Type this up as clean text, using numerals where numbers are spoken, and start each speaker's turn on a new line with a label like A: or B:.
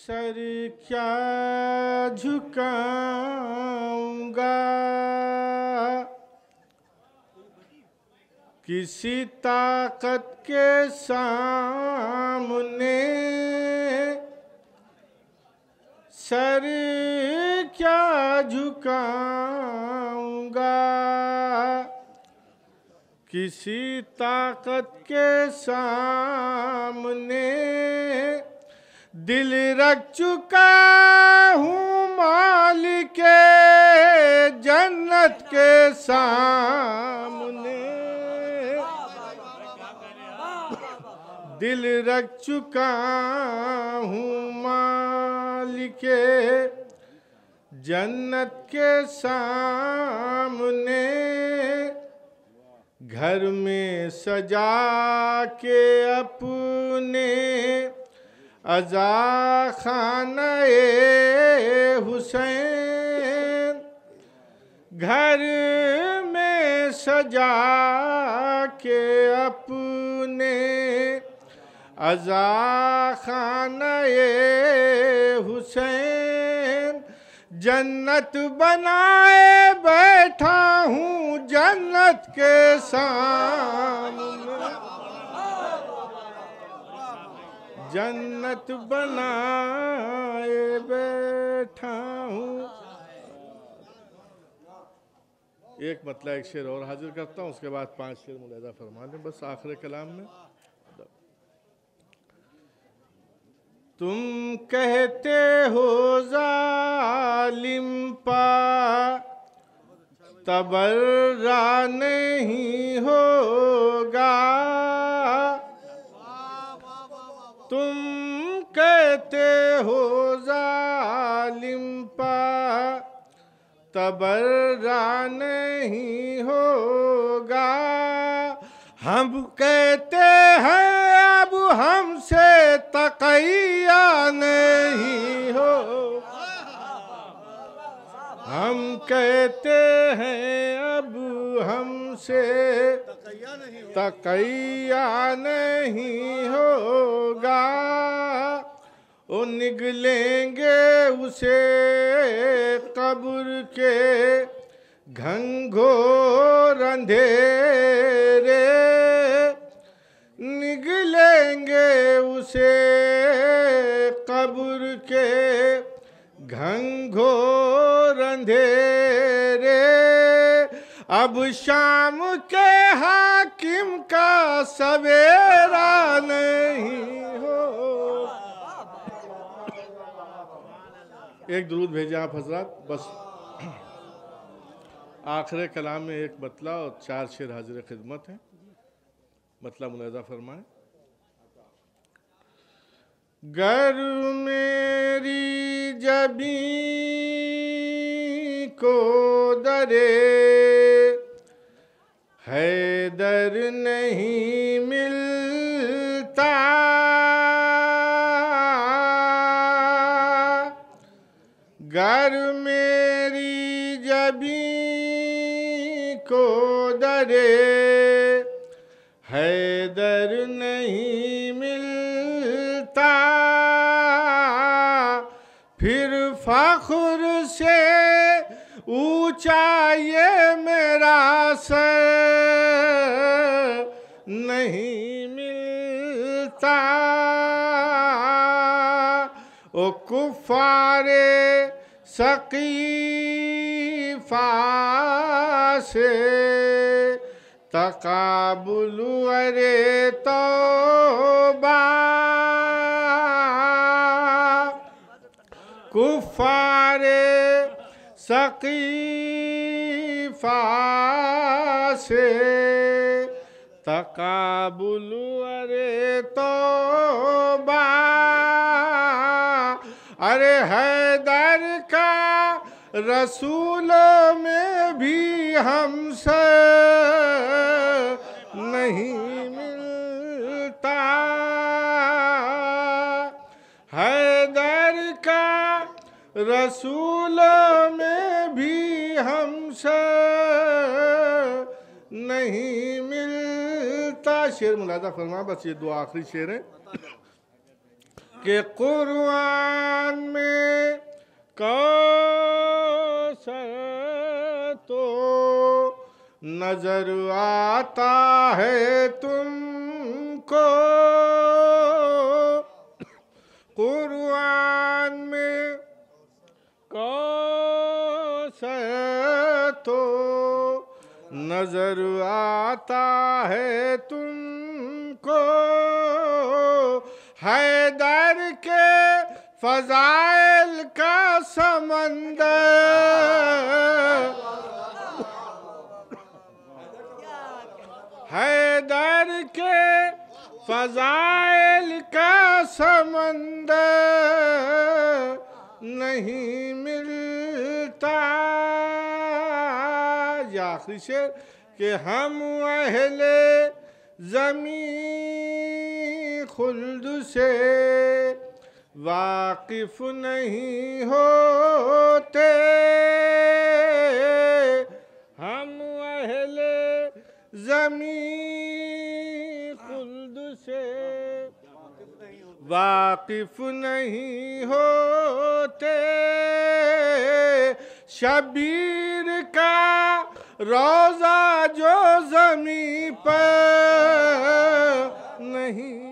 A: Sir क्या झुकाऊंगा किसी ताकत के सामने, सर क्या झुकाऊंगा किसी ताकत के सामने। दिल रख चुका हूँ मालिके जन्नत के सामने, दिल रख चुका हूँ मालिके जन्नत के सामने। घर में सजा के अपने अज़ा खाने हुसैन, घर में सजा के अपने अज़ा खाने हुसैन। जन्नत बनाए बैठा हूँ जन्नत के सामने, जन्नत बनाए बैठा हूँ। एक मतलब एक शेर और हाजिर करता हूँ, उसके बाद 5 शेर मुलाहिज़ा फरमा दें बस आखिर कलाम में। तुम कहते हो जालिम पा तबर्रा नहीं होगा, तुम कहते हो जालिम पा तबर्रा नहीं होगा। हम कहते हैं अब हमसे तक़ैया नहीं हो, हम कहते हैं अब हमसे तक़ैया नहीं होगा। ओ निगलेंगे उसे कब्र के घंघोर अंधेरे, निगलेंगे उसे कब्र के घंघोर अंधेरे। अब शाम के हाकिम का सवेरा नहीं हो। एक दुरूद भेजे आप हजरात, बस आखिर कलाम में एक मतला और 4 शेर हाजिर खिदमत है। मतला मुलाहिज़ा फरमाएं। गर मेरी जबी को दरे हैदर नहीं मिलता, गर मेरी जबी को दरे हैदर नहीं मिलता, फिर फख्र से ऊंचा ये मेरा सर नहीं मिलता। ओ कुफ़ारे सक़ीफ़ा से तक़ाबुल अरे तौबा, कुफ़ारे सक़ीफ़ा से तक़ाबुल अरे तौबा। अरे हैदर का रसूलों में भी हमसे नहीं मिलता, हैदर का रसूलों में भी हमसे नहीं मिलता। शेर मुलाहिज़ा फरमा, बस ये 2 आखिरी शेर हैं। कि कुरान में कौसर तो नजर आता है तुमको, कुरान में कौसर तो नजर आता है तुमको, हैदर के फजाइल का समंदर, हैदर के फजाइल का समंदर नहीं मिलता। या आखिरी शेर कि हम अहले ज़मीं खुल्द से वाकिफ नहीं होते, हम अहले ज़मीं खुल्द से वाकिफ नहीं होते, शबीर का रोज़ा जो ज़मीं पर नहीं